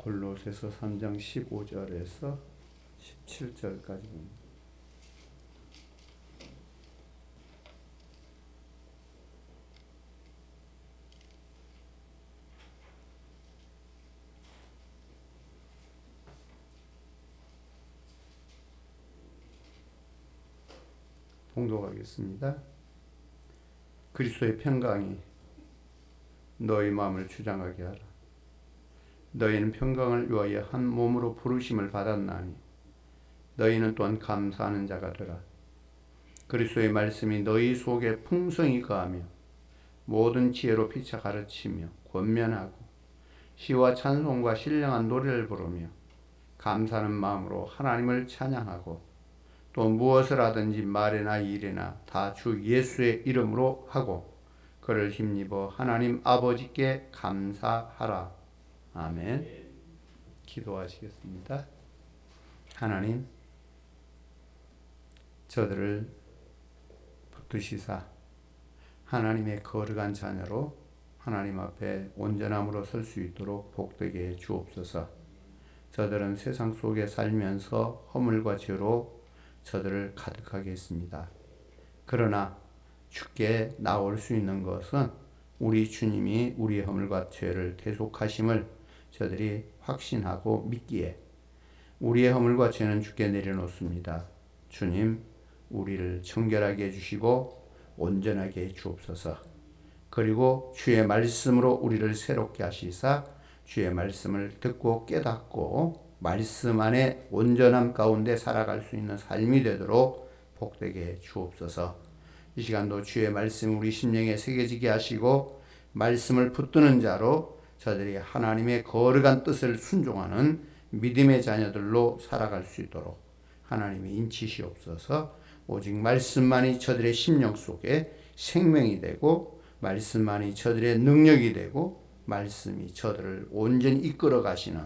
골로새서 3장 15절에서 17절까지 봅니다. 봉독하겠습니다. 그리스도의 평강이 너희 마음을 주장하게 하라. 너희는 평강을 위하여 한 몸으로 부르심을 받았나니 너희는 또한 감사하는 자가 되라. 그리스도의 말씀이 너희 속에 풍성히 거하며 모든 지혜로 피차 가르치며 권면하고 시와 찬송과 신령한 노래를 부르며 감사하는 마음으로 하나님을 찬양하고 또 무엇을 하든지 말이나 일이나 다 주 예수의 이름으로 하고 그를 힘입어 하나님 아버지께 감사하라. 아멘. 기도하시겠습니다. 하나님, 저들을 붙드시사 하나님의 거룩한 자녀로 하나님 앞에 온전함으로 설 수 있도록 복되게 해 주옵소서. 저들은 세상 속에 살면서 허물과 죄로 저들을 가득하게 했습니다. 그러나 주께 나올 수 있는 것은 우리 주님이 우리의 허물과 죄를 대속하심을 저들이 확신하고 믿기에 우리의 허물과 죄는 주께 내려놓습니다. 주님, 우리를 청결하게 해주시고 온전하게 해 주옵소서. 그리고 주의 말씀으로 우리를 새롭게 하시사 주의 말씀을 듣고 깨닫고 말씀 안에 온전함 가운데 살아갈 수 있는 삶이 되도록 복되게 해 주옵소서. 이 시간도 주의 말씀 우리 심령에 새겨지게 하시고 말씀을 붙드는 자로 저들이 하나님의 거룩한 뜻을 순종하는 믿음의 자녀들로 살아갈 수 있도록 하나님이 인치시옵소서. 오직 말씀만이 저들의 심령 속에 생명이 되고 말씀만이 저들의 능력이 되고 말씀이 저들을 온전히 이끌어 가시는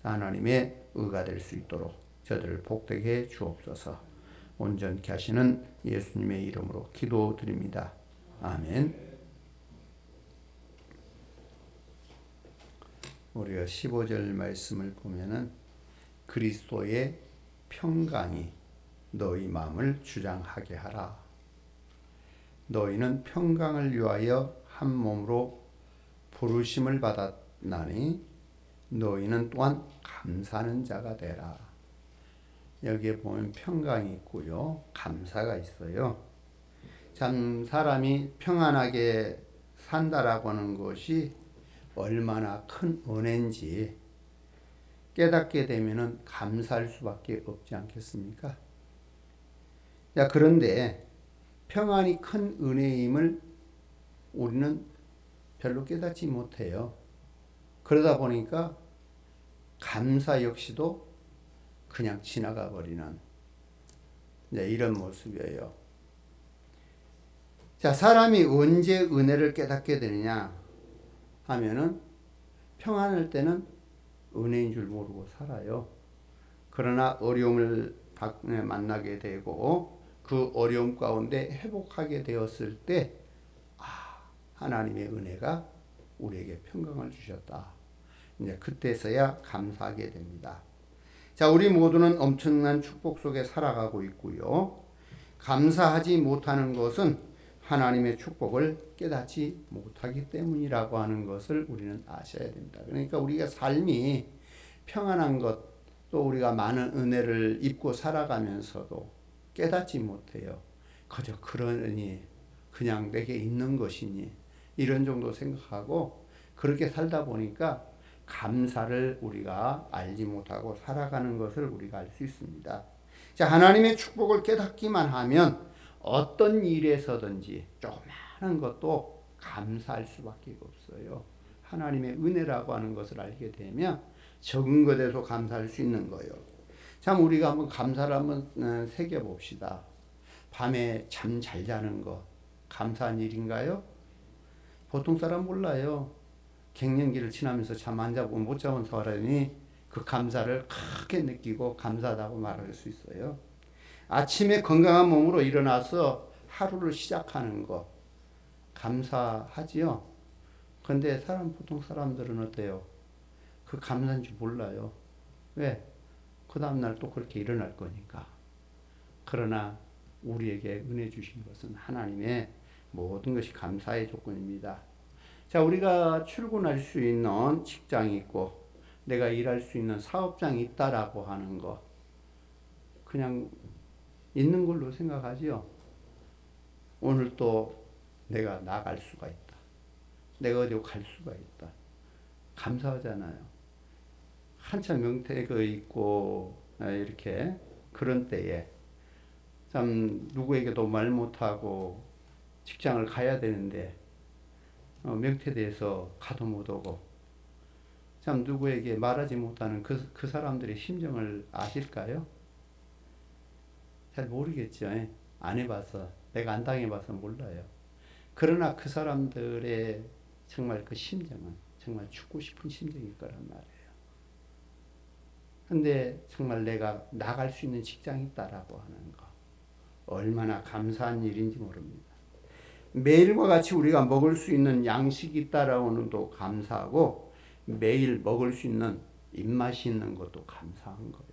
하나님의 의가 될 수 있도록 저들을 복되게 해 주옵소서. 온전케 하시는 예수님의 이름으로 기도드립니다. 아멘. 우리가 15절 말씀을 보면은 그리스도의 평강이 너희 마음을 주장하게 하라. 너희는 평강을 위하여 한 몸으로 부르심을 받았나니 너희는 또한 감사하는 자가 되라. 여기에 보면 평강이 있고요, 감사가 있어요. 참 사람이 평안하게 산다라고 하는 것이 얼마나 큰 은혜인지 깨닫게 되면은 감사할 수밖에 없지 않겠습니까? 자, 그런데 평안이 큰 은혜임을 우리는 별로 깨닫지 못해요. 그러다 보니까 감사 역시도 그냥 지나가 버리는 이런 모습이에요. 자, 사람이 언제 은혜를 깨닫게 되느냐 하면은 평안할 때는 은혜인 줄 모르고 살아요. 그러나 어려움을 만나게 되고 그 어려움 가운데 회복하게 되었을 때 하나님의 은혜가 우리에게 평강을 주셨다. 이제 그때서야 감사하게 됩니다. 자, 우리 모두는 엄청난 축복 속에 살아가고 있고요. 감사하지 못하는 것은 하나님의 축복을 깨닫지 못하기 때문이라고 하는 것을 우리는 아셔야 됩니다. 그러니까 우리가 삶이 평안한 것, 또 우리가 많은 은혜를 입고 살아가면서도 깨닫지 못해요. 그저 그러니 그냥 내게 있는 것이니 이런 정도 생각하고 그렇게 살다 보니까 감사를 우리가 알지 못하고 살아가는 것을 우리가 알 수 있습니다. 자, 하나님의 축복을 깨닫기만 하면 어떤 일에서든지 조그마한 것도 감사할 수밖에 없어요. 하나님의 은혜라고 하는 것을 알게 되면 적은 것에도 감사할 수 있는 거예요. 참 우리가 한번 감사를 한번 새겨봅시다. 밤에 잠 잘 자는 거 감사한 일인가요? 보통 사람 몰라요. 갱년기를 지나면서 잠 안 자고 못 자본 사람이 그 감사를 크게 느끼고 감사하다고 말할 수 있어요. 아침에 건강한 몸으로 일어나서 하루를 시작하는 거 감사하지요. 그런데 보통 사람들은 어때요? 그 감사한 줄 몰라요. 왜? 그 다음날 또 그렇게 일어날 거니까. 그러나 우리에게 은혜 주신 것은 하나님의 모든 것이 감사의 조건입니다. 자, 우리가 출근할 수 있는 직장이 있고 내가 일할 수 있는 사업장이 있다라고 하는 거 그냥 있는 걸로 생각하지요. 오늘 또 내가 나갈 수가 있다. 내가 어디 갈 수가 있다. 감사하잖아요. 한참 명태가 있고 이렇게 그런 때에 참 누구에게도 말 못하고 직장을 가야 되는데 명태돼서 가도 못오고 참 누구에게 말하지 못하는 그 사람들의 심정을 아실까요? 잘 모르겠죠. 안 해봐서 내가 안 당해봐서 몰라요. 그러나 그 사람들의 정말 그 심정은 정말 죽고 싶은 심정일 거란 말이에요. 근데 정말 내가 나갈 수 있는 직장이 있다라고 하는 거 얼마나 감사한 일인지 모릅니다. 매일과 같이 우리가 먹을 수 있는 양식이 있다라는 것도 감사하고 매일 먹을 수 있는 입맛이 있는 것도 감사한 거예요.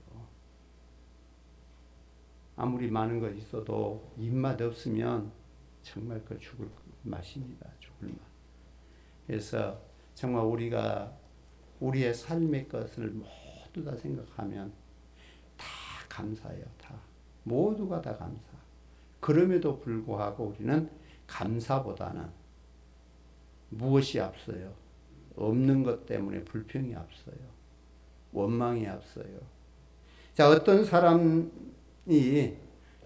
아무리 많은 것 있어도 입맛 없으면 정말 그 죽을 맛입니다. 죽을 맛. 그래서 정말 우리가 우리의 삶의 것을 모두 다 생각하면 다 감사해요. 다. 모두가 다 감사. 그럼에도 불구하고 우리는 감사보다는 무엇이 앞서요? 없는 것 때문에 불평이 앞서요. 원망이 앞서요. 자, 어떤 사람이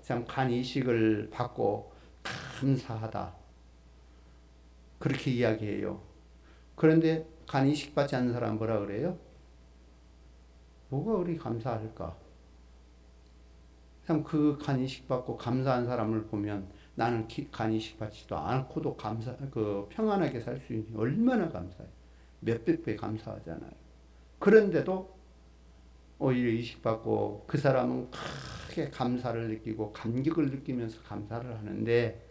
참 간 이식을 받고 감사하다. 그렇게 이야기해요. 그런데 간 이식 받지 않는 사람은 뭐라 그래요? 뭐가 그리 감사할까? 참 그 간 이식 받고 감사한 사람을 보면 나는 간 이식 받지도 않고도 평안하게 살 수 있는 얼마나 감사해. 몇백 배 감사하잖아요. 그런데도 오히려 이식받고 그 사람은 크게 감사를 느끼고 감격을 느끼면서 감사를 하는데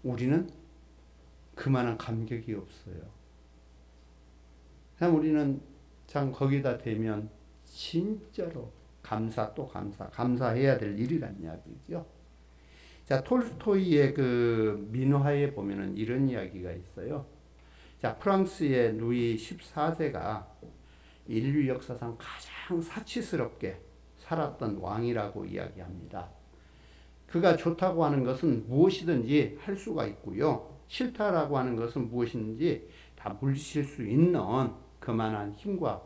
우리는 그만한 감격이 없어요. 참 우리는 참 거기다 대면 진짜로 감사 또 감사, 감사해야 될 일이란 이야기죠. 자, 톨스토이의 그 민화에 보면은 이런 이야기가 있어요. 자, 프랑스의 루이 14세가 인류 역사상 가장 사치스럽게 살았던 왕이라고 이야기합니다. 그가 좋다고 하는 것은 무엇이든지 할 수가 있고요. 싫다라고 하는 것은 무엇인지 다 물리칠 수 있는 그만한 힘과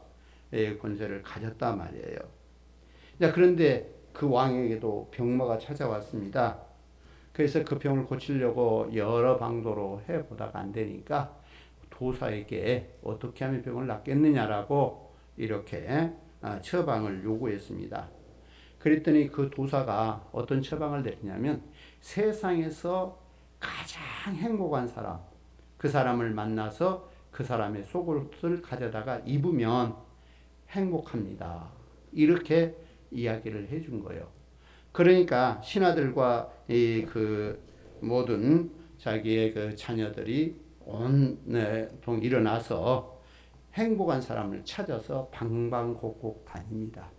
권세를 가졌단 말이에요. 자, 그런데 그 왕에게도 병마가 찾아왔습니다. 그래서 그 병을 고치려고 여러 방도로 해보다가 안 되니까 도사에게 어떻게 하면 병을 낫겠느냐라고 이렇게 처방을 요구했습니다. 그랬더니 그 도사가 어떤 처방을 내리냐면 세상에서 가장 행복한 사람, 그 사람을 만나서 그 사람의 속옷을 가져다가 입으면 행복합니다. 이렇게 이야기를 해준 거예요. 그러니까 신하들과 그 모든 자기의 그 자녀들이 온통 일어나서 행복한 사람을 찾아서 방방곡곡 다닙니다.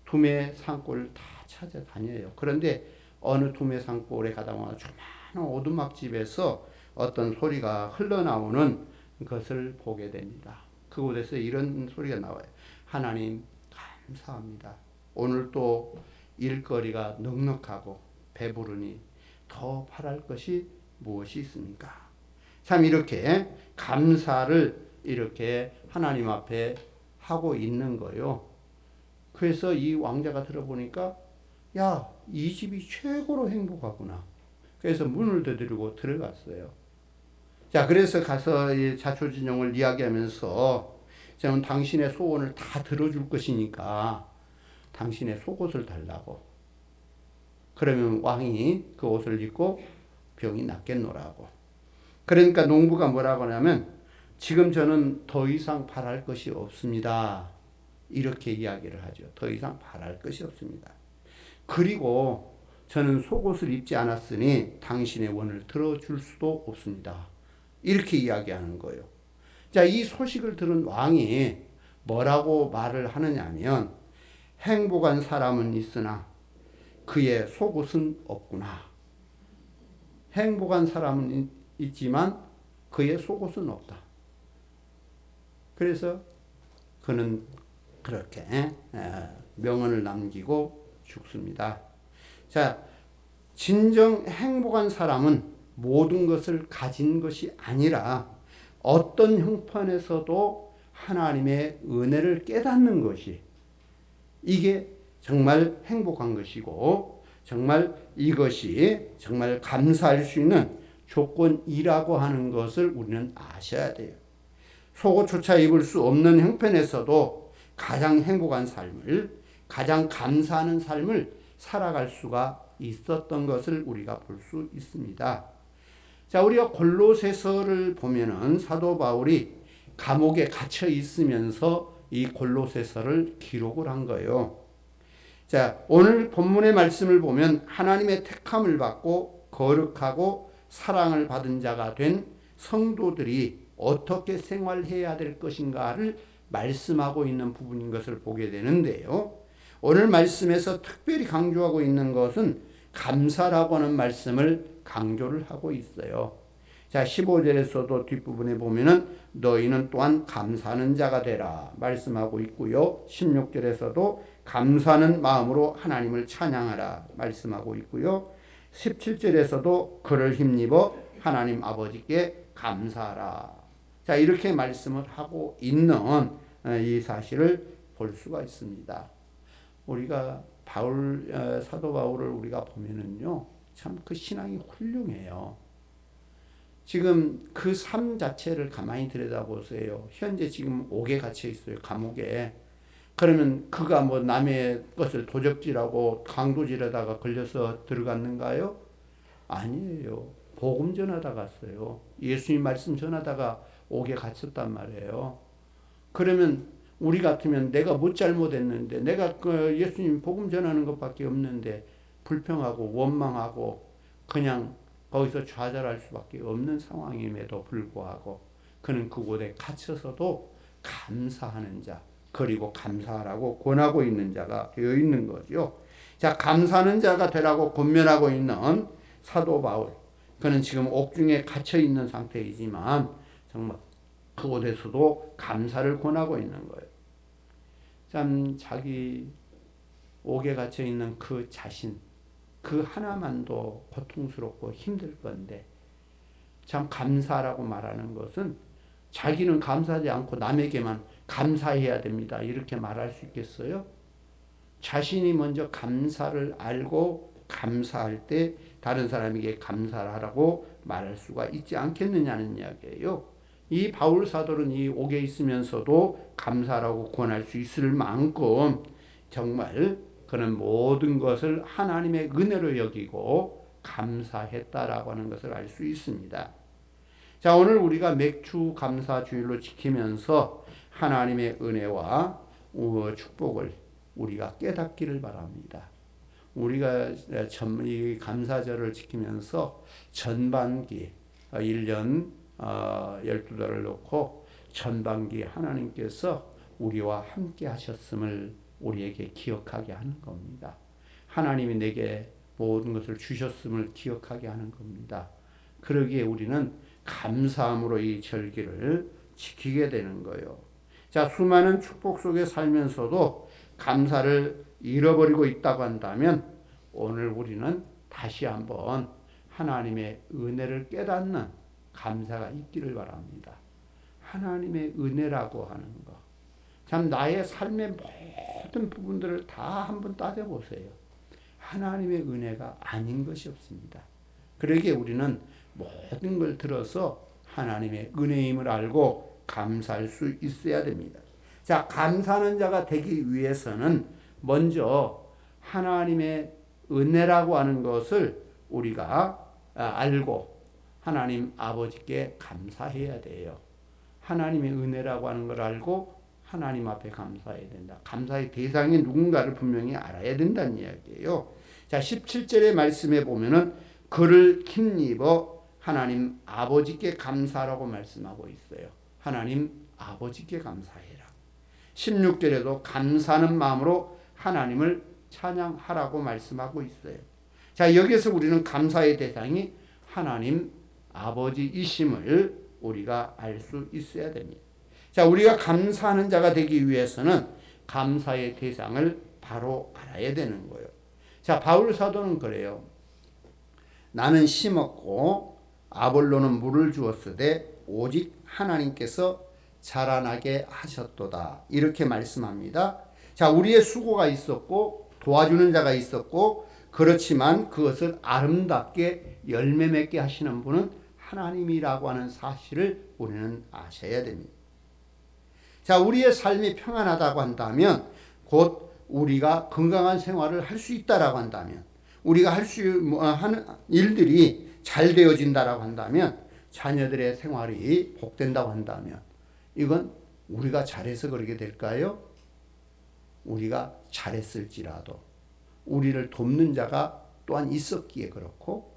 두메 산골 다 찾아다녀요. 그런데 어느 두메 산골에 가다 보면 조그마한 오두막집에서 어떤 소리가 흘러나오는 것을 보게 됩니다. 그곳에서 이런 소리가 나와요. 하나님 감사합니다. 오늘 또 일거리가 넉넉하고 배부르니 더 바랄 것이 무엇이 있습니까? 참 이렇게 감사를 이렇게 하나님 앞에 하고 있는 거예요. 그래서 이 왕자가 들어보니까 야, 이 집이 최고로 행복하구나. 그래서 문을 두드리고 들어갔어요. 자, 그래서 가서 자초지종을 이야기하면서 저는 당신의 소원을 다 들어줄 것이니까 당신의 속옷을 달라고. 그러면 왕이 그 옷을 입고 병이 낫겠노라고. 그러니까 농부가 뭐라고 하냐면 지금 저는 더 이상 바랄 것이 없습니다. 이렇게 이야기를 하죠. 더 이상 바랄 것이 없습니다. 그리고 저는 속옷을 입지 않았으니 당신의 원을 들어줄 수도 없습니다. 이렇게 이야기하는 거예요. 자, 이 소식을 들은 왕이 뭐라고 말을 하느냐 하면 행복한 사람은 있으나 그의 속옷은 없구나. 행복한 사람은 있지만 그의 속옷은 없다. 그래서 그는 그렇게 명언을 남기고 죽습니다. 자, 진정 행복한 사람은 모든 것을 가진 것이 아니라 어떤 형편에서도 하나님의 은혜를 깨닫는 것이, 이게 정말 행복한 것이고 정말 이것이 정말 감사할 수 있는 조건이라고 하는 것을 우리는 아셔야 돼요. 속옷조차 입을 수 없는 형편에서도 가장 행복한 삶을, 가장 감사하는 삶을 살아갈 수가 있었던 것을 우리가 볼 수 있습니다. 자, 우리가 골로새서를 보면은 사도 바울이 감옥에 갇혀 있으면서 이 골로새서를 기록을 한 거예요. 자, 오늘 본문의 말씀을 보면 하나님의 택함을 받고 거룩하고 사랑을 받은 자가 된 성도들이 어떻게 생활해야 될 것인가를 말씀하고 있는 부분인 것을 보게 되는데요. 오늘 말씀에서 특별히 강조하고 있는 것은 감사라고 하는 말씀을 강조를 하고 있어요. 자, 15절에서도 뒷부분에 보면은 너희는 또한 감사하는 자가 되라 말씀하고 있고요. 16절에서도 감사하는 마음으로 하나님을 찬양하라 말씀하고 있고요. 17절에서도 그를 힘입어 하나님 아버지께 감사하라. 자, 이렇게 말씀을 하고 있는 이 사실을 볼 수가 있습니다. 우리가 사도 바울을 우리가 보면은요, 참 그 신앙이 훌륭해요. 지금 그 삶 자체를 가만히 들여다보세요. 현재 지금 옥에 갇혀 있어요. 감옥에. 그러면 그가 뭐 남의 것을 도적질하고 강도질하다가 걸려서 들어갔는가요? 아니에요. 복음 전하다 갔어요. 예수님 말씀 전하다가 옥에 갇혔단 말이에요. 그러면 우리 같으면 내가 뭐 잘못했는데, 내가 그 예수님 복음 전하는 것밖에 없는데 불평하고 원망하고 그냥 거기서 좌절할 수밖에 없는 상황임에도 불구하고 그는 그곳에 갇혀서도 감사하는 자, 그리고 감사하라고 권하고 있는 자가 되어 있는 거죠. 자, 감사하는 자가 되라고 권면하고 있는 사도 바울. 그는 지금 옥중에 갇혀 있는 상태이지만 정말 그곳에서도 감사를 권하고 있는 거예요. 참 자기 옥에 갇혀 있는 그 자신, 그 하나만도 고통스럽고 힘들 건데 참 감사라고 말하는 것은 자기는 감사하지 않고 남에게만 감사해야 됩니다. 이렇게 말할 수 있겠어요? 자신이 먼저 감사를 알고 감사할 때 다른 사람에게 감사하라고 말할 수가 있지 않겠느냐는 이야기예요. 이 바울 사도는 이 옥에 있으면서도 감사라고 권할 수 있을 만큼 정말 그는 모든 것을 하나님의 은혜로 여기고 감사했다라고 하는 것을 알 수 있습니다. 자, 오늘 우리가 맥주 감사 주일로 지키면서 하나님의 은혜와 축복을 우리가 깨닫기를 바랍니다. 우리가 이 감사절을 지키면서 전반기 1년 12달을 놓고 전반기 하나님께서 우리와 함께 하셨음을 우리에게 기억하게 하는 겁니다. 하나님이 내게 모든 것을 주셨음을 기억하게 하는 겁니다. 그러기에 우리는 감사함으로 이 절기를 지키게 되는 거예요. 자, 수많은 축복 속에 살면서도 감사를 잃어버리고 있다고 한다면 오늘 우리는 다시 한번 하나님의 은혜를 깨닫는 감사가 있기를 바랍니다. 하나님의 은혜라고 하는 것. 참 나의 삶의 모든 부분들을 다 한번 따져보세요. 하나님의 은혜가 아닌 것이 없습니다. 그러기에 우리는 모든 걸 들어서 하나님의 은혜임을 알고 감사할 수 있어야 됩니다. 자, 감사하는 자가 되기 위해서는 먼저 하나님의 은혜라고 하는 것을 우리가 알고 하나님 아버지께 감사해야 돼요. 하나님의 은혜라고 하는 걸 알고 하나님 앞에 감사해야 된다. 감사의 대상이 누군가를 분명히 알아야 된다는 이야기예요. 자, 17절의 말씀에 보면은 그를 힘입어 하나님 아버지께 감사라고 말씀하고 있어요. 하나님 아버지께 감사해라. 16절에도 감사하는 마음으로 하나님을 찬양하라고 말씀하고 있어요. 자, 여기서 우리는 감사의 대상이 하나님 아버지이심을 우리가 알 수 있어야 됩니다. 자, 우리가 감사하는 자가 되기 위해서는 감사의 대상을 바로 알아야 되는 거예요. 자, 바울 사도는 그래요. 나는 심었고 아볼로는 물을 주었으되 오직 하나님께서 자라나게 하셨도다. 이렇게 말씀합니다. 자, 우리의 수고가 있었고 도와주는 자가 있었고, 그렇지만 그것을 아름답게 열매 맺게 하시는 분은 하나님이라고 하는 사실을 우리는 아셔야 됩니다. 자, 우리의 삶이 평안하다고 한다면, 곧 우리가 건강한 생활을 할 수 있다라고 한다면, 우리가 할 수 하는 일들이 잘 되어진다라고 한다면, 자녀들의 생활이 복된다고 한다면, 이건 우리가 잘해서 그러게 될까요? 우리가 잘했을지라도 우리를 돕는 자가 또한 있었기에 그렇고,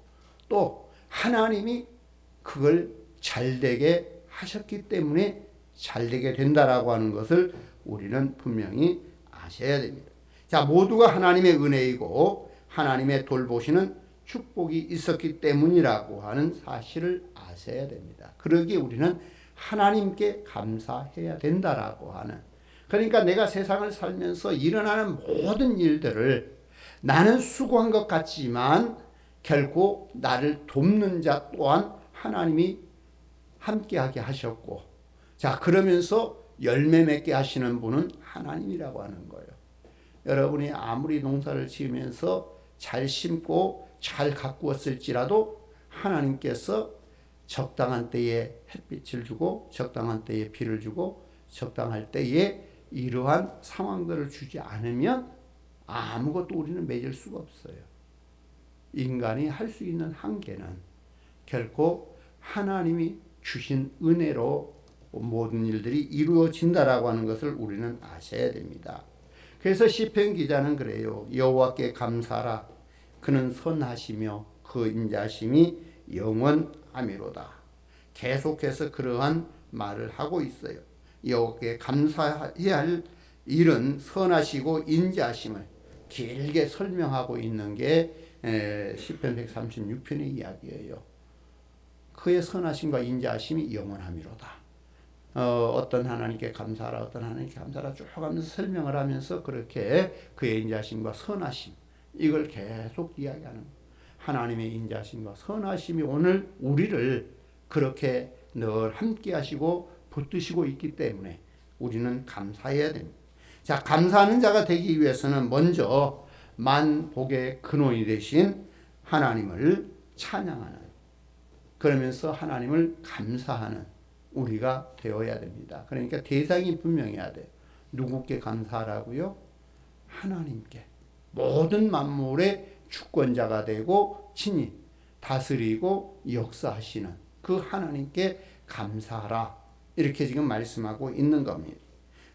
또 하나님이 그걸 잘되게 하셨기 때문에 잘되게 된다라고 하는 것을 우리는 분명히 아셔야 됩니다. 자, 모두가 하나님의 은혜이고 하나님의 돌보시는 축복이 있었기 때문이라고 하는 사실을 아셔야 됩니다. 그러기에 우리는 하나님께 감사해야 된다라고 하는, 그러니까 내가 세상을 살면서 일어나는 모든 일들을 나는 수고한 것 같지만 결코 나를 돕는 자 또한 하나님이 함께하게 하셨고, 자, 그러면서 열매 맺게 하시는 분은 하나님이라고 하는 거예요. 여러분이 아무리 농사를 지으면서 잘 심고 잘 가꾸었을지라도 하나님께서 적당한 때에 햇빛을 주고 적당한 때에 비를 주고 적당할 때에 이러한 상황들을 주지 않으면 아무것도 우리는 맺을 수가 없어요. 인간이 할 수 있는 한계는 결코 하나님이 주신 은혜로 모든 일들이 이루어진다라고 하는 것을 우리는 아셔야 됩니다. 그래서 시편 기자는 그래요. 여호와께 감사하라. 그는 선하시며 그 인자심이 영원하미로다. 계속해서 그러한 말을 하고 있어요. 여호와께 감사해야 할 일은 선하시고 인자심을 길게 설명하고 있는 게 시편 136편의 이야기예요. 그의 선하심과 인자심이 영원하미로다. 어떤 하나님께 감사하라, 어떤 하나님께 감사하라 쭉 하면서 설명을 하면서 그렇게 그의 인자심과 선하심, 이걸 계속 이야기하는, 하나님의 인자심과 선하심이 오늘 우리를 그렇게 늘 함께 하시고 붙드시고 있기 때문에 우리는 감사해야 됩니다. 자, 감사하는 자가 되기 위해서는 먼저 만복의 근원이 되신 하나님을 찬양하는, 그러면서 하나님을 감사하는 우리가 되어야 됩니다. 그러니까 대상이 분명해야 돼요. 누구께 감사하라고요? 하나님께. 모든 만물의 주권자가 되고 친히 다스리고 역사하시는 그 하나님께 감사하라. 이렇게 지금 말씀하고 있는 겁니다.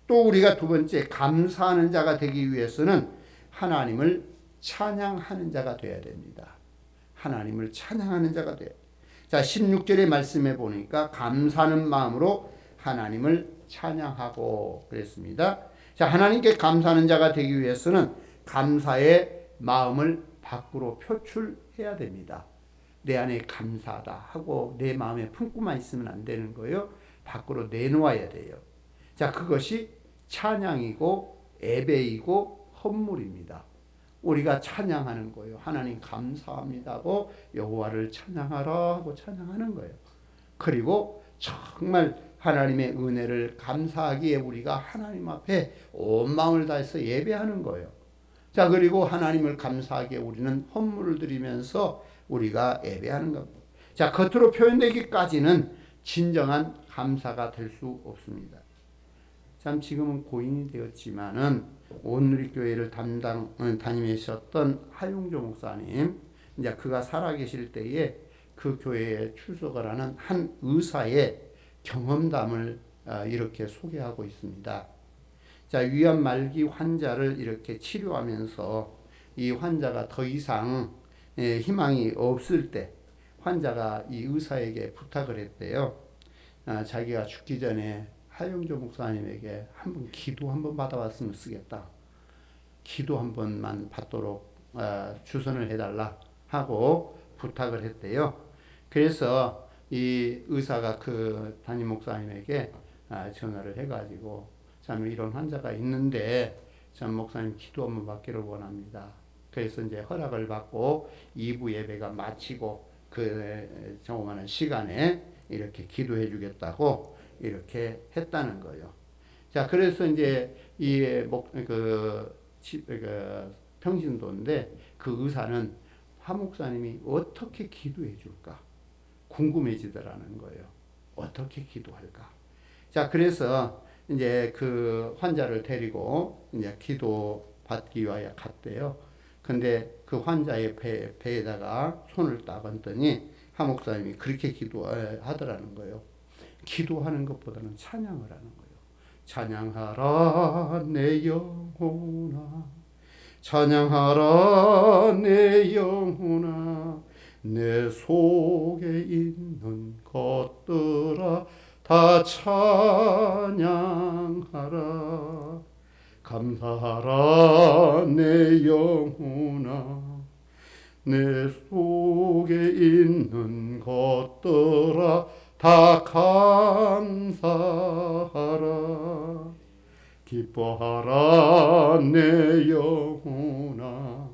또 우리가 두 번째 감사하는 자가 되기 위해서는 하나님을 찬양하는 자가 되어야 됩니다. 하나님을 찬양하는 자가 돼야 돼요. 자, 16절의 말씀에 보니까 감사하는 마음으로 하나님을 찬양하고 그랬습니다. 자, 하나님께 감사하는 자가 되기 위해서는 감사의 마음을 밖으로 표출해야 됩니다. 내 안에 감사하다 하고 내 마음에 품고만 있으면 안 되는 거예요. 밖으로 내놓아야 돼요. 자, 그것이 찬양이고 예배이고 헌물입니다. 우리가 찬양하는 거예요. 하나님 감사합니다고 여호와를 찬양하라 하고 찬양하는 거예요. 그리고 정말 하나님의 은혜를 감사하기에 우리가 하나님 앞에 온 마음을 다해서 예배하는 거예요. 자, 그리고 하나님을 감사하기에 우리는 헌물을 드리면서 우리가 예배하는 겁니다. 자, 겉으로 표현되기까지는 진정한 감사가 될 수 없습니다. 참 지금은 고인이 되었지만은 온누리교회를 다니셨던 하용조 목사님, 이제 그가 살아계실 때에 그 교회에 출석을 하는 한 의사의 경험담을 이렇게 소개하고 있습니다. 자, 위암 말기 환자를 이렇게 치료하면서 이 환자가 더 이상 희망이 없을 때 환자가 이 의사에게 부탁을 했대요. 자기가 죽기 전에 하영조 목사님에게 한번 기도 한번 받아봤으면 쓰겠다. 기도 한 번만 받도록 주선을 해달라 하고 부탁을 했대요. 그래서 이 의사가 그 담임 목사님에게 전화를 해가지고 참 이런 환자가 있는데 참 목사님 기도 한번 받기를 원합니다. 그래서 이제 허락을 받고 2부 예배가 마치고 그 조그마한 시간에 이렇게 기도해 주겠다고 이렇게 했다는 거예요. 자, 그래서 이제 그 평신도인데 그 의사는 화 목사님이 어떻게 기도해 줄까 궁금해지더라는 거예요. 어떻게 기도할까? 자, 그래서 이제 그 환자를 데리고 이제 기도 받기 위하여 갔대요. 근데 그 환자의 배에다가 손을 딱 얹더니 하 목사님이 그렇게 기도하더라는 거예요. 기도하는 것보다는 찬양을 하는 거예요. 찬양하라 내 영혼아, 찬양하라 내 영혼아, 내 속에 있는 것들아 다 찬양하라. 감사하라 내 영혼아, 내 속에 있는 것들아 다 감사하라. 기뻐하라 내 영혼아,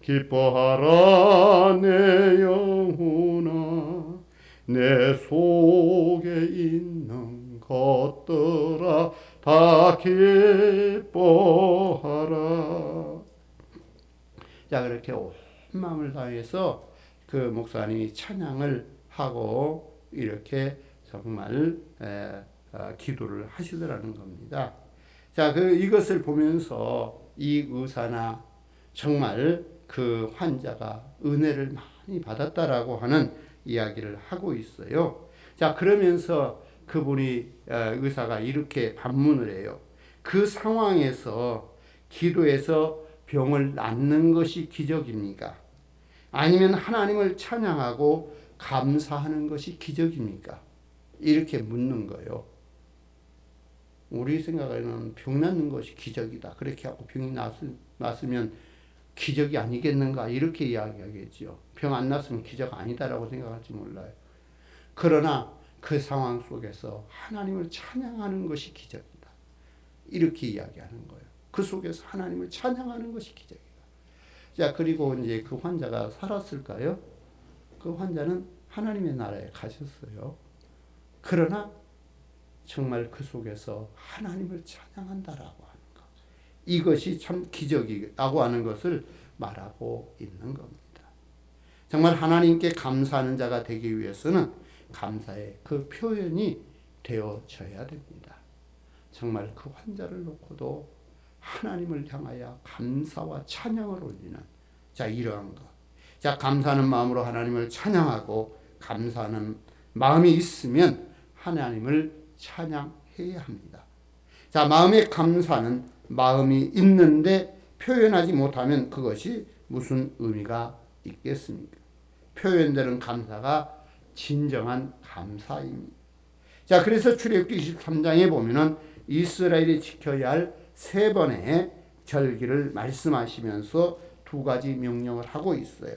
기뻐하라 내 영혼아, 내 속에 있는 것들아 다 기뻐하라. 자, 그렇게 온 마음을 다해서 그 목사님이 찬양을 하고 이렇게 정말 기도를 하시더라는 겁니다. 자, 이것을 보면서 이 의사나 정말 그 환자가 은혜를 많이 받았다라고 하는 이야기를 하고 있어요. 자, 그러면서 그분이 의사가 이렇게 반문을 해요. 그 상황에서 기도해서 병을 낫는 것이 기적입니까? 아니면 하나님을 찬양하고 감사하는 것이 기적입니까? 이렇게 묻는 거예요. 우리 생각에는 병 낫는 것이 기적이다. 그렇게 하고 병이 났으면 기적이 아니겠는가 이렇게 이야기하겠죠. 병 안 났으면 기적 아니다라고 생각할지 몰라요. 그러나 그 상황 속에서 하나님을 찬양하는 것이 기적이다. 이렇게 이야기하는 거예요. 그 속에서 하나님을 찬양하는 것이 기적이다. 자, 그리고 이제 그 환자가 살았을까요? 그 환자는 하나님의 나라에 가셨어요. 그러나 정말 그 속에서 하나님을 찬양한다라고 하는 것. 이것이 참 기적이라고 하는 것을 말하고 있는 겁니다. 정말 하나님께 감사하는 자가 되기 위해서는 감사의 그 표현이 되어져야 됩니다. 정말 그 환자를 놓고도 하나님을 향하여 감사와 찬양을 올리는 자, 이러한 것. 자, 감사하는 마음으로 하나님을 찬양하고 감사하는 마음이 있으면 하나님을 찬양해야 합니다. 자, 마음의 감사는 마음이 있는데 표현하지 못하면 그것이 무슨 의미가 있겠습니까? 표현되는 감사가 진정한 감사입니다. 자, 그래서 출애굽기 23장에 보면은 이스라엘이 지켜야 할 3번의 절기를 말씀하시면서 2가지 명령을 하고 있어요.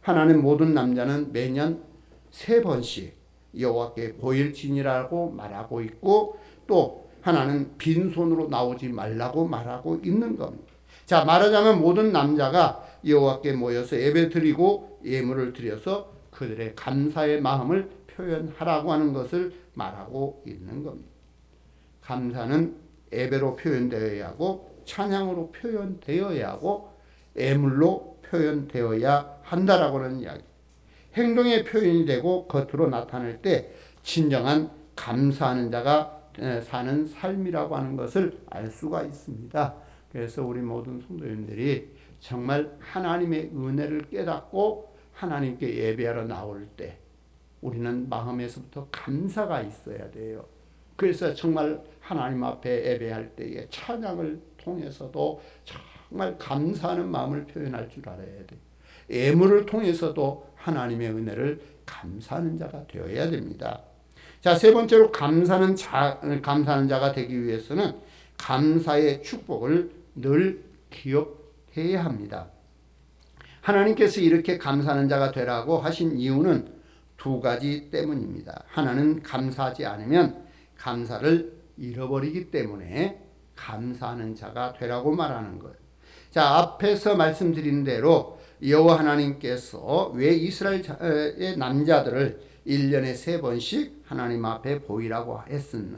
하나는 모든 남자는 매년 3번씩 여호와께 보일지니라고 말하고 있고, 또 하나는 빈손으로 나오지 말라고 말하고 있는 겁니다. 자, 말하자면 모든 남자가 여호와께 모여서 예배드리고 예물을 드려서 그들의 감사의 마음을 표현하라고 하는 것을 말하고 있는 겁니다. 감사는 예배로 표현되어야 하고 찬양으로 표현되어야 하고 예물로 표현되어야 한다라고 하는 이야기. 행동의 표현이 되고 겉으로 나타낼 때 진정한 감사하는 자가 사는 삶이라고 하는 것을 알 수가 있습니다. 그래서 우리 모든 성도님들이 정말 하나님의 은혜를 깨닫고 하나님께 예배하러 나올 때 우리는 마음에서부터 감사가 있어야 돼요. 그래서 정말 하나님 앞에 예배할 때에 찬양을 통해서도 정말 감사하는 마음을 표현할 줄 알아야 돼요. 예물을 통해서도 하나님의 은혜를 감사하는 자가 되어야 됩니다. 자, 세 번째로 감사하는 자가 되기 위해서는 감사의 축복을 늘 기억해야 합니다. 하나님께서 이렇게 감사하는 자가 되라고 하신 이유는 두 가지 때문입니다. 하나는 감사하지 않으면 감사를 잃어버리기 때문에 감사하는 자가 되라고 말하는 거예요. 자, 앞에서 말씀드린 대로 여호와 하나님께서 왜 이스라엘의 남자들을 1년에 3번씩 하나님 앞에 보이라고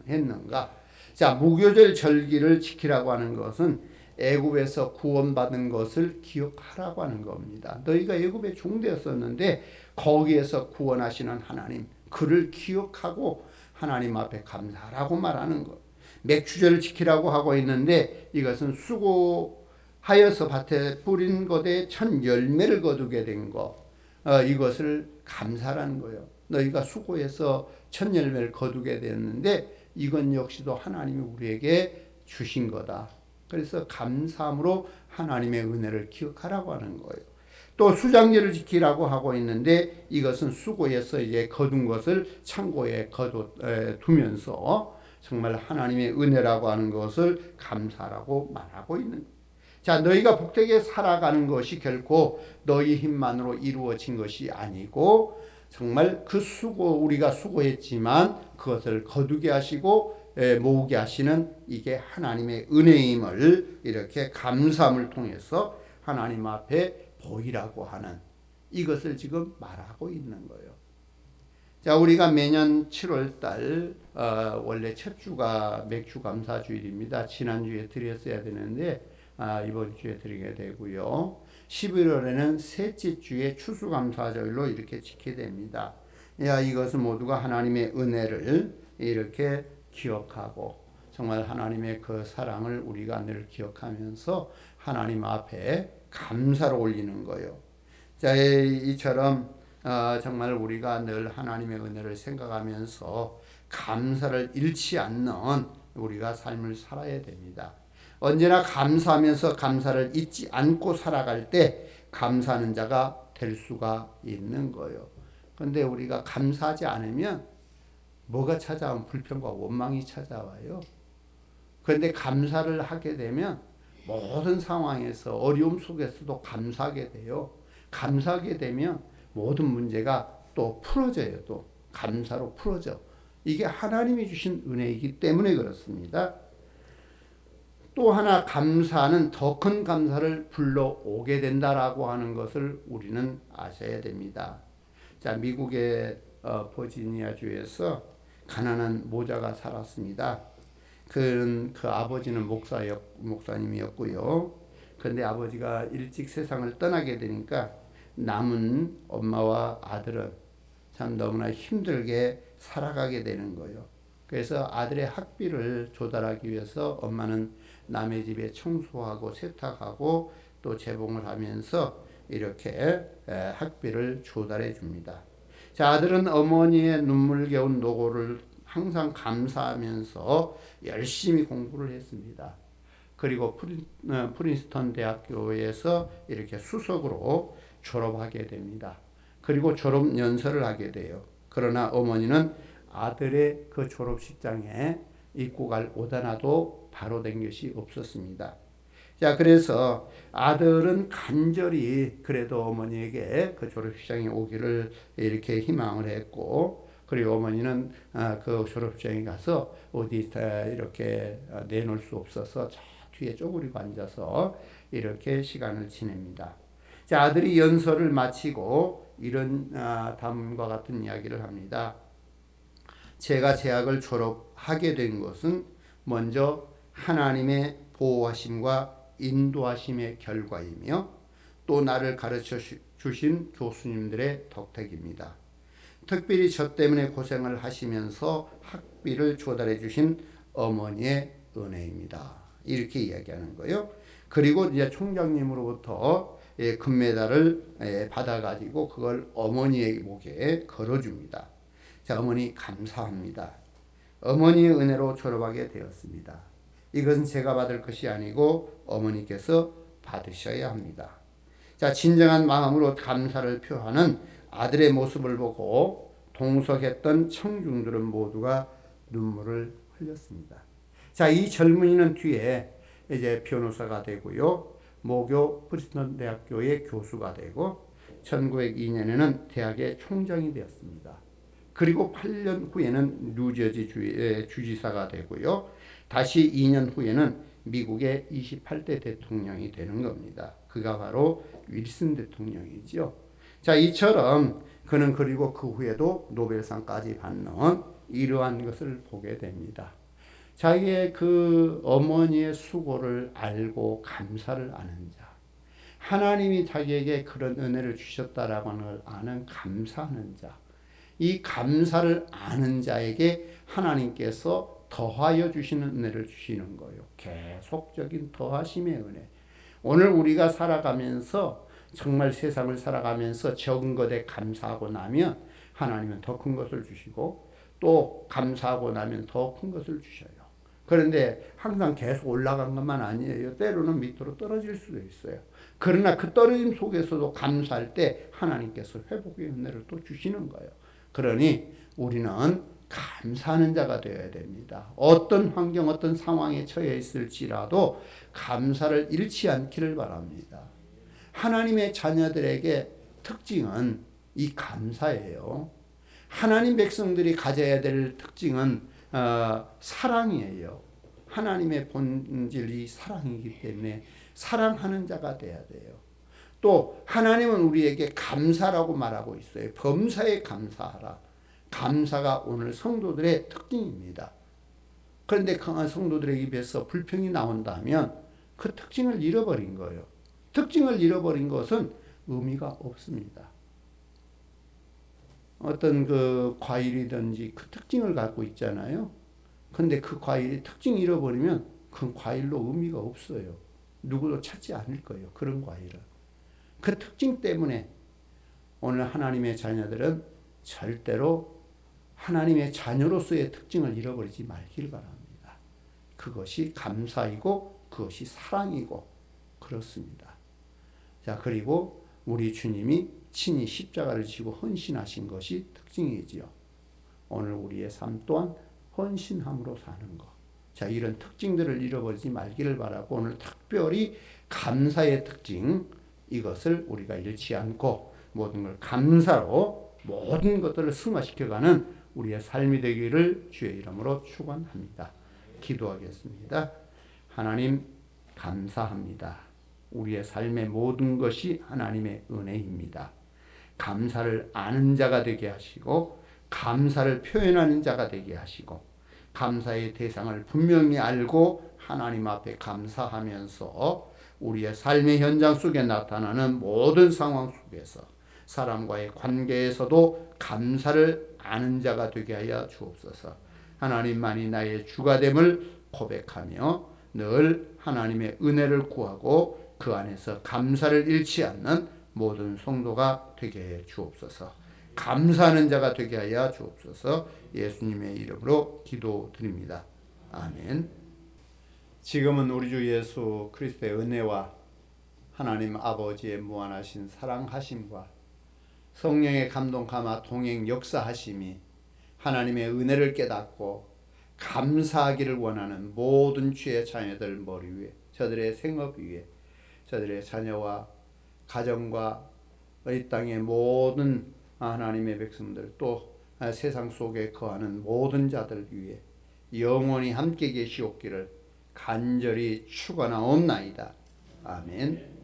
했는가? 자, 무교절 절기를 지키라고 하는 것은 애굽에서 구원받은 것을 기억하라고 하는 겁니다. 너희가 애굽의 종되었었는데 거기에서 구원하시는 하나님, 그를 기억하고 하나님 앞에 감사하라고 말하는 것. 맥주절을 지키라고 하고 있는데 이것은 수고하여서 밭에 뿌린 것에 첫 열매를 거두게 된 것, 이것을 감사라는 거예요. 너희가 수고해서 첫 열매를 거두게 되었는데 이건 역시도 하나님이 우리에게 주신 거다. 그래서 감사함으로 하나님의 은혜를 기억하라고 하는 거예요. 또 수장제를 지키라고 하고 있는데 이것은 수고해서 이제 거둔 것을 창고에 두면서 정말 하나님의 은혜라고 하는 것을 감사라고 말하고 있는 거예요. 자, 너희가 복되게 살아가는 것이 결코 너희 힘만으로 이루어진 것이 아니고 정말 그 우리가 수고했지만 그것을 거두게 하시고 모으게 하시는 이게 하나님의 은혜임을 이렇게 감사함을 통해서 하나님 앞에 보이라고 하는 이것을 지금 말하고 있는 거예요. 자, 우리가 매년 7월달 원래 첫 주가 맥주 감사주일입니다. 지난주에 드렸어야 되는데 이번 주에 드리게 되고요. 11월에는 셋째 주에 추수감사절로 이렇게 지키게 됩니다. 이것은 모두가 하나님의 은혜를 이렇게 기억하고 정말 하나님의 그 사랑을 우리가 늘 기억하면서 하나님 앞에 감사를 올리는 거예요. 자, 이처럼 정말 우리가 늘 하나님의 은혜를 생각하면서 감사를 잃지 않는 우리가 삶을 살아야 됩니다. 언제나 감사하면서 감사를 잊지 않고 살아갈 때 감사하는 자가 될 수가 있는 거예요. 그런데 우리가 감사하지 않으면 뭐가 찾아오면 불평과 원망이 찾아와요. 그런데 감사를 하게 되면 모든 상황에서 어려움 속에서도 감사하게 돼요. 감사하게 되면 모든 문제가 또 풀어져요. 또 감사로 풀어져. 이게 하나님이 주신 은혜이기 때문에 그렇습니다. 또 하나 감사는 더 큰 감사를 불러오게 된다라고 하는 것을 우리는 아셔야 됩니다. 자, 미국의 버지니아주에서 가난한 모자가 살았습니다. 그 아버지는 목사님이었고요. 그런데 아버지가 일찍 세상을 떠나게 되니까 남은 엄마와 아들은 참 너무나 힘들게 살아가게 되는 거예요. 그래서 아들의 학비를 조달하기 위해서 엄마는 남의 집에 청소하고 세탁하고 또 재봉을 하면서 이렇게 학비를 조달해 줍니다. 자, 아들은 어머니의 눈물겨운 노고를 항상 감사하면서 열심히 공부를 했습니다. 그리고 프린스턴 대학교에서 이렇게 수석으로 졸업하게 됩니다. 그리고 졸업 연설을 하게 돼요. 그러나 어머니는 아들의 그 졸업식장에 입고 갈 옷 하나도 바로 된 것이 없었습니다. 자, 그래서 아들은 간절히 그래도 어머니에게 그 졸업식장에 오기를 이렇게 희망을 했고, 그리고 어머니는 그 졸업식장에 가서 어디 이렇게 내놓을 수 없어서 저 뒤에 쪼그리고 앉아서 이렇게 시간을 지냅니다. 자, 아들이 연설을 마치고 이런 다음과 같은 이야기를 합니다. 제가 대학을 졸업하게 된 것은 먼저 하나님의 보호하심과 인도하심의 결과이며 또 나를 가르쳐 주신 교수님들의 덕택입니다. 특별히 저 때문에 고생을 하시면서 학비를 조달해 주신 어머니의 은혜입니다. 이렇게 이야기하는 거예요. 그리고 이제 총장님으로부터 금메달을 받아가지고 그걸 어머니의 목에 걸어줍니다. 자, 어머니 감사합니다. 어머니의 은혜로 졸업하게 되었습니다. 이것은 제가 받을 것이 아니고 어머니께서 받으셔야 합니다. 자, 진정한 마음으로 감사를 표하는 아들의 모습을 보고 동석했던 청중들은 모두가 눈물을 흘렸습니다. 자, 이 젊은이는 뒤에 이제 변호사가 되고요. 모교 프리스턴 대학교의 교수가 되고 1902년에는 대학의 총장이 되었습니다. 그리고 8년 후에는 뉴저지 주지사가 되고요. 다시 2년 후에는 미국의 28대 대통령이 되는 겁니다. 그가 바로 윌슨 대통령이죠. 자, 이처럼 그는 그리고 그 후에도 노벨상까지 받는 이러한 것을 보게 됩니다. 자기의 그 어머니의 수고를 알고 감사를 아는 자, 하나님이 자기에게 그런 은혜를 주셨다라고 하는 걸 아는 감사하는 자, 이 감사를 아는 자에게 하나님께서 더하여 주시는 은혜를 주시는 거예요. 계속적인 더하심의 은혜. 오늘 우리가 살아가면서 정말 세상을 살아가면서 적은 것에 감사하고 나면 하나님은 더 큰 것을 주시고 또 감사하고 나면 더 큰 것을 주셔요. 그런데 항상 계속 올라간 것만 아니에요. 때로는 밑으로 떨어질 수도 있어요. 그러나 그 떨어짐 속에서도 감사할 때 하나님께서 회복의 은혜를 또 주시는 거예요. 그러니 우리는 감사하는 자가 되어야 됩니다. 어떤 환경, 어떤 상황에 처해 있을지라도 감사를 잃지 않기를 바랍니다. 하나님의 자녀들에게 특징은 이 감사예요. 하나님 백성들이 가져야 될 특징은 사랑이에요. 하나님의 본질이 사랑이기 때문에 사랑하는 자가 돼야 돼요. 또 하나님은 우리에게 감사라고 말하고 있어요. 범사에 감사하라. 감사가 오늘 성도들의 특징입니다. 그런데 강한 성도들의 입에서 불평이 나온다면 그 특징을 잃어버린 거예요. 특징을 잃어버린 것은 의미가 없습니다. 어떤 그 과일이든지 그 특징을 갖고 있잖아요. 근데 그 과일이 특징 잃어버리면 그 과일로 의미가 없어요. 누구도 찾지 않을 거예요. 그런 과일은. 그 특징 때문에 오늘 하나님의 자녀들은 절대로 하나님의 자녀로서의 특징을 잃어버리지 말길 바랍니다. 그것이 감사이고 그것이 사랑이고 그렇습니다. 자, 그리고 우리 주님이 친히 십자가를 지고 헌신하신 것이 특징이지요. 오늘 우리의 삶 또한 헌신함으로 사는 것. 자, 이런 특징들을 잃어버리지 말기를 바라고 오늘 특별히 감사의 특징, 이것을 우리가 잃지 않고 모든 걸 감사로 모든 것들을 승화시켜가는 우리의 삶이 되기를 주의 이름으로 축원합니다. 기도하겠습니다. 하나님 감사합니다. 우리의 삶의 모든 것이 하나님의 은혜입니다. 감사를 아는 자가 되게 하시고 감사를 표현하는 자가 되게 하시고 감사의 대상을 분명히 알고 하나님 앞에 감사하면서 우리의 삶의 현장 속에 나타나는 모든 상황 속에서 사람과의 관계에서도 감사를 아는 자가 되게 하여 주옵소서. 하나님만이 나의 주가 됨을 고백하며 늘 하나님의 은혜를 구하고 그 안에서 감사를 잃지 않는 모든 성도가 되게 해 주옵소서. 감사하는 자가 되게 하여 주옵소서. 예수님의 이름으로 기도드립니다. 아멘. 지금은 우리 주 예수 그리스도의 은혜와 하나님 아버지의 무한하신 사랑하심과 성령의 감동 감화 동행 역사하심이 하나님의 은혜를 깨닫고 감사하기를 원하는 모든 주의 자녀들 머리 위에, 저들의 생업 위에, 저들의 자녀와 가정과 이 땅의 모든 하나님의 백성들 또 세상 속에 거하는 모든 자들 위에 영원히 함께 계시옵기를 간절히 축원하옵나이다. 아멘.